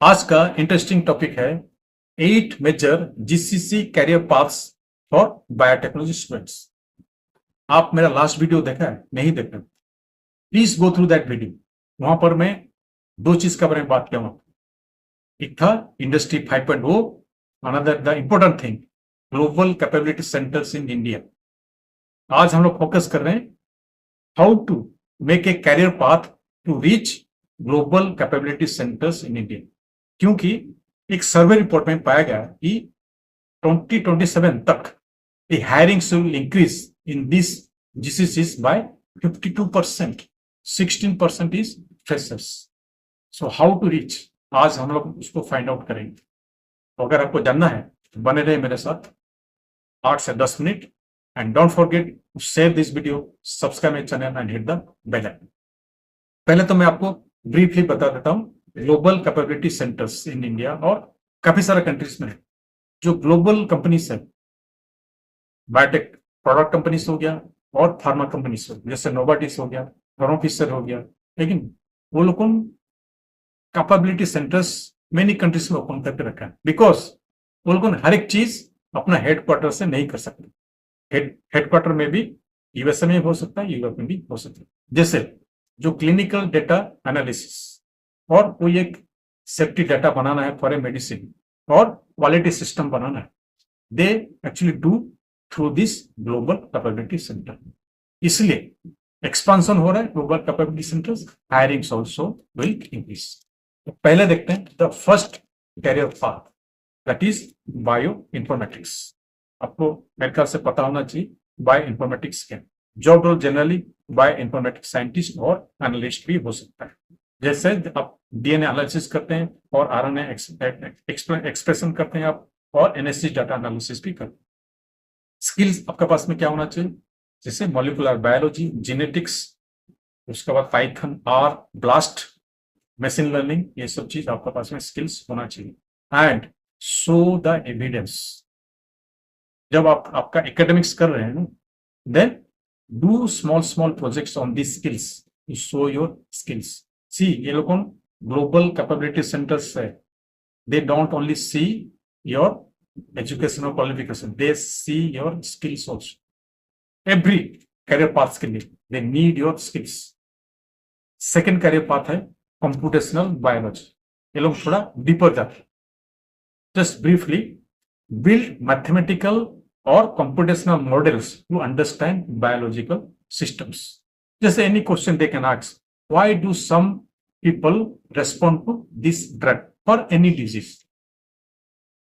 आज का interesting topic है 8 major GCC career paths for biotechnology students. आप मेरा लास्ट वीडियो देखा है? नहीं देखा? Please go through that video. वहां पर मैं दो चीज के बारे में बात किया। एक था industry 5.0, another the important thing global capability centres in India. आज हम लोग फोकस कर रहे हैं how to make a career path to reach global capability centres in India. क्योंकि एक सर्वे रिपोर्ट में पाया गया कि 2027 तक the hirings will increase in these GCCs by 52%. 16% is freshers. So how to reach? आज हम लोग उसको फाइंड आउट करेंगे। तो अगर आपको जानना है तो बने रहे मेरे साथ 8 से 10 minute and don't forget to share this video, subscribe my channel and hit the bell icon. पहले तो मैं आपको ब्रीफली बता देता हूं global capability centres in India और काफी सारे कंट्रीज में है। जो ग्लोबल कंपनीज है, बायोटेक प्रोडक्ट कंपनीज हो गया और फार्मा कंपनीज हो गया, जैसे नोवार्टिस हो गया, थर्मो फिशर हो गया, लेकिन वो लोग कैपेबिलिटी सेंटर्स मेनी कंट्रीज में ओपन करके रखा है बिकॉज वो लोग हर एक चीज अपना हेडक्वार्टर से नहीं कर सकते। हेडक्वार्टर में भी यूएसए में हो सकता है, यूरोप में भी हो सकता है। जैसे जो क्लिनिकल डेटा एनालिसिस और कोई एक सेफ्टी डाटा बनाना है फॉर ए मेडिसिन और क्वालिटी सिस्टम बनाना है, they actually do through this global capability centre. इसलिए एक्सपांशन हो रहा है global capability centres, hirings also will increase. तो पहले देखते हैं the first career path, that is bioinformatics. आपको मेरे ख्याल से पता होना चाहिए बायो इंफॉर्मेटिक्स क्या है। Job role generally bioinformatics scientist और एनालिस्ट भी हो सकता है। जैसे आप डीएनए एनालिसिस करते हैं और आरएनए एक्सप्रेशन करते हैं आप, और एनएससी डाटा एनालिसिस भी करते हैं। स्किल्स आपके पास में क्या होना चाहिए? जैसे मॉलिक्यूलर बायोलॉजी, जेनेटिक्स, उसके बाद Python, R, BLAST, machine learning, ये सब चीज आपके पास में स्किल्स होना चाहिए। And show the evidence. जब आप आपका एकेडमिक्स कर रहे हैं ना, then do small projects on this skills to show your skills. See, ये लोग ग्लोबल कैपेबिलिटी सेंटर्स है, they don't only see your educational qualification, they see your skills also. Every career paths के लिए they need your skills. Second career path है computational biology. ये लोग थोड़ा deeper जाते हैं। Just briefly, build mathematical or computational models to understand biological systems. जैसे any question they can ask, why do some people respond to this drug for any disease?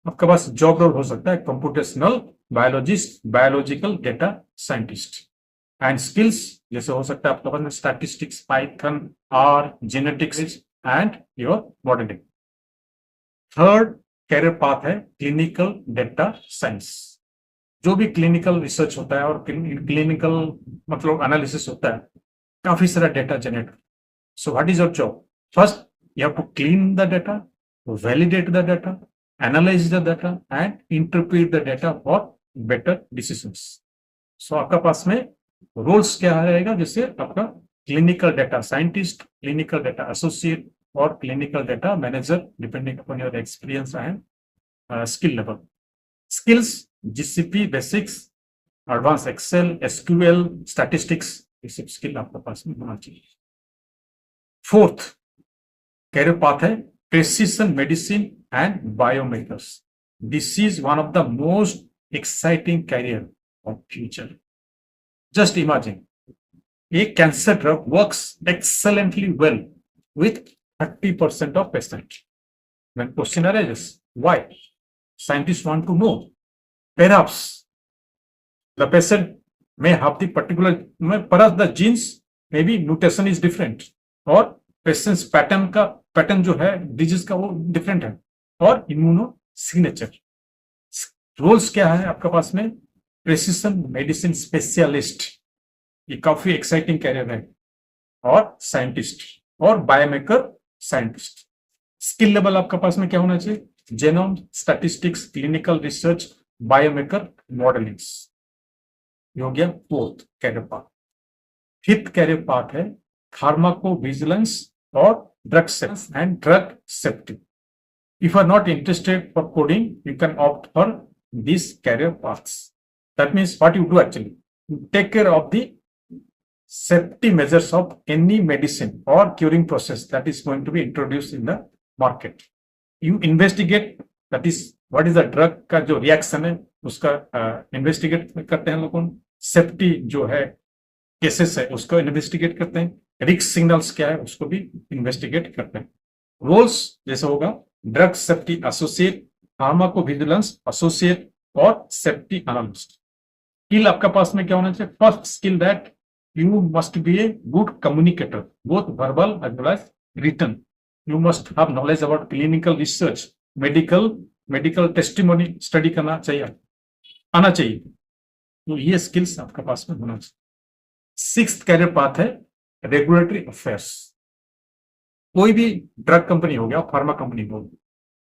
आपके पास job role हो सकता है computational biologist, biological data scientist. And skills जैसे हो सकता है आपके पास statistics, Python, R, genetics and your modelling. Third career path है क्लिनिकल डेटा साइंस। जो भी क्लिनिकल रिसर्च होता है और क्लिनिकल मतलब एनालिसिस होता है, काफी सारा data generate. So what is your job? First you have to clean the data, validate the data, analyze the data and interpret the data for better decisions. So आपका पास में रोल्स क्या रहेगा? जैसे आपका clinical data scientist, clinical data associate और clinical data manager, depending upon your experience and skill level. Skills GCP basics, advance Excel, SQL, statistics, ये सब स्किल आपके पास में होना चाहिए। फोर्थ कैरियर पाथ है precision medicine and biomakers. This is one of the most exciting career of future. Just imagine, a cancer drug works excellently well with 30% of patients. When question arises, why? Scientists want to know. Perhaps the patient may have the particular, perhaps the genes, maybe mutation is different, or patience pattern जो है disease का वो different है, और immuno signature. Roles क्या है आपके पास में? प्रिसिशन मेडिसिन स्पेशलिस्ट, ये काफी एक्साइटिंग कैरियर है, और साइंटिस्ट और बायोमेकर साइंटिस्ट। स्किल लेवल आपके पास में क्या होना चाहिए? Genome, statistics, clinical research, biomarker, modellings. हो गया fourth career path. Fifth career path है फार्माको विजिलेंस और drug safety and drug safety. If you are not interested for coding, you can opt for these career paths. That means what you do actually, you take care of the safety measures of any medicine or curing process that is going to be introduced in the market. You investigate, that is what is the drug का जो reaction है उसका investigate करते हैं लोगों, safety जो है cases है उसको इन्वेस्टिगेट करते हैं, रिस्क सिग्नल्स क्या है उसको भी इन्वेस्टिगेट करते हैं. रोल्स जैसे होगा drug safety associate, pharmacovigilance associate और सेफ्टी एनालिस्ट. स्किल आपका पास में क्या होना चाहिए? First skill that you must be a good communicator, both verbal as well as written. You must have knowledge about clinical research, medical testimony study करना चाहिए, आना चाहिए. तो ये स्किल्स आपका पास में होना चाहिए. सिक्स्थ कैरियर पाथ है रेगुलेटरी अफेयर्स. कोई भी ड्रग कंपनी हो गया, फार्मा कंपनी हो,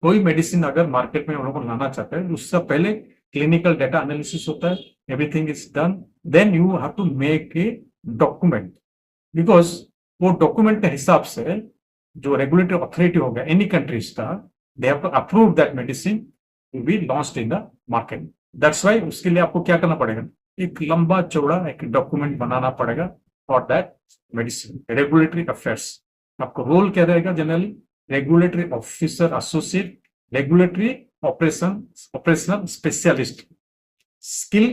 कोई मेडिसिन अगर मार्केट में उन लोगों को लाना चाहते हैं, उससे पहले क्लिनिकल डेटा एनालिसिस होता है, everything is done, then you have to make a document. Because वो डॉक्यूमेंट के हिसाब से जो रेगुलेटरी अथॉरिटी होगा एनी कंट्रीज का, they have to approve that medicine to be launched in the market. That's why उसके लिए आपको क्या करना पड़ेगा? एक लंबा चौड़ा एक डॉक्यूमेंट बनाना पड़ेगा for that medicine. Regulatory affairs आपको रोल क्या रहेगा? Generally regulatory officer associate, regulatory operational specialist. Skill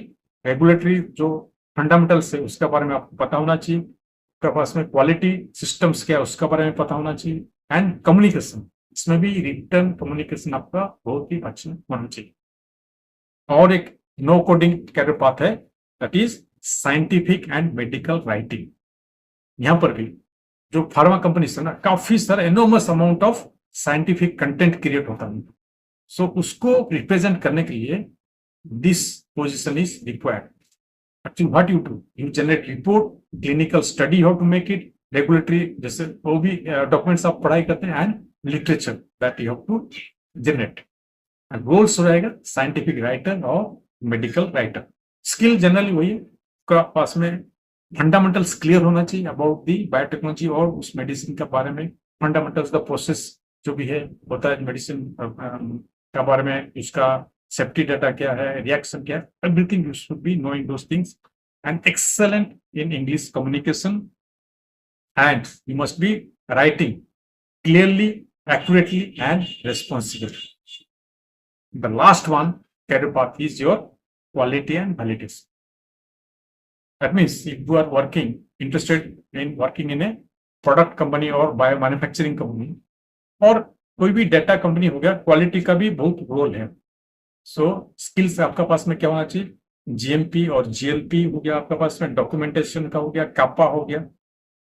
regulatory जो फंडामेंटल्स है उसके बारे में आपको पता होना चाहिए, आपके पास में क्वालिटी सिस्टम्स क्या है उसके बारे में पता होना चाहिए, एंड कम्युनिकेशन, इसमें भी रिटर्न कम्युनिकेशन आपका बहुत ही अच्छा होना चाहिए. और एक नो कोडिंग कैरियर पाथ है, that is scientific and medical writing. यहां पर भी जो फार्मा कंपनी है ना, काफी सारा enormous amount of scientific content create होता है. सो उसको रिप्रेजेंट करने के लिए this position is required. Actually what you do, you generate report, clinical study, how to make it, regulatory जैसे वो भी डॉक्यूमेंट्स आप पढ़ाई करते हैं, and literature that you have to generate. And roles हो जाएगा साइंटिफिक राइटर और मेडिकल राइटर. स्किल जनरली वही का पास में फंडामेंटल्स क्लियर होना चाहिए अबाउट दी बायोटेक्नोलॉजी और उस मेडिसिन के बारे में, फंडामेंटल्स द प्रोसेस जो भी है होता है मेडिसिन का बारे में, उसका सेफ्टी डाटा क्या है, रिएक्शन क्या है, everything you should be knowing those things. And excellent in English communication, and you must be writing clearly, accurately and responsible. The last one career path is your quality and validation. That means if you are interested in working in a product company or bio manufacturing company, और कोई भी data company हो गया, quality का भी बहुत role है. सो skills आपका पास में क्या होना चाहिए? जीएमपी और जीएलपी हो गया आपका पास में, डॉक्यूमेंटेशन का हो गया, कापा हो गया.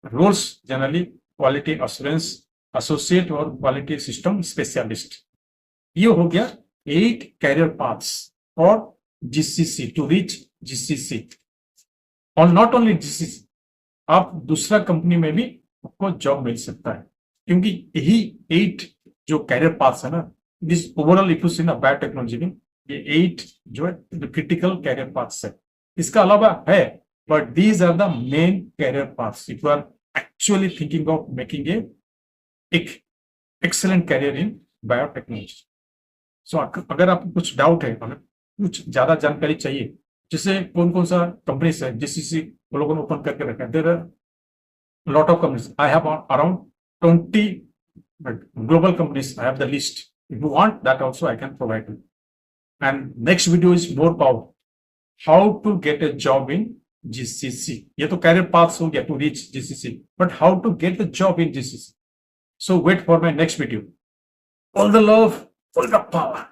Roles generally quality assurance associate और क्वालिटी सिस्टम स्पेशलिस्ट. ये हो गया 8 career paths for GCC to reach GCC. और नॉट ओनली GCC, आप दूसरा कंपनी में भी आपको जॉब मिल सकता है, क्योंकि यही 8 जो कैरियर पाथ्स है ना, this overall if you see ना बायोटेक्नोलॉजी में, ये 8 जो है क्रिटिकल कैरियर पाथ्स है. इसका अलावा है, but these are the main career paths if you are actually thinking of making एक excellent career in biotechnology. So अगर आपको कुछ डाउट है, अगर कुछ ज्यादा जानकारी चाहिए, जैसे कौन कौन सा कंपनीज है जीसीसी वो लोगों ने ओपन करके रखा है, there are lot of companies. I have around 20 global companies. I have the list. If you want that also I can provide you. And next video is more about how to get a job in GCC. ये तो career paths हो गया to reach GCC, but how to get the job in GCC. So wait for my next video. All the love, all the power.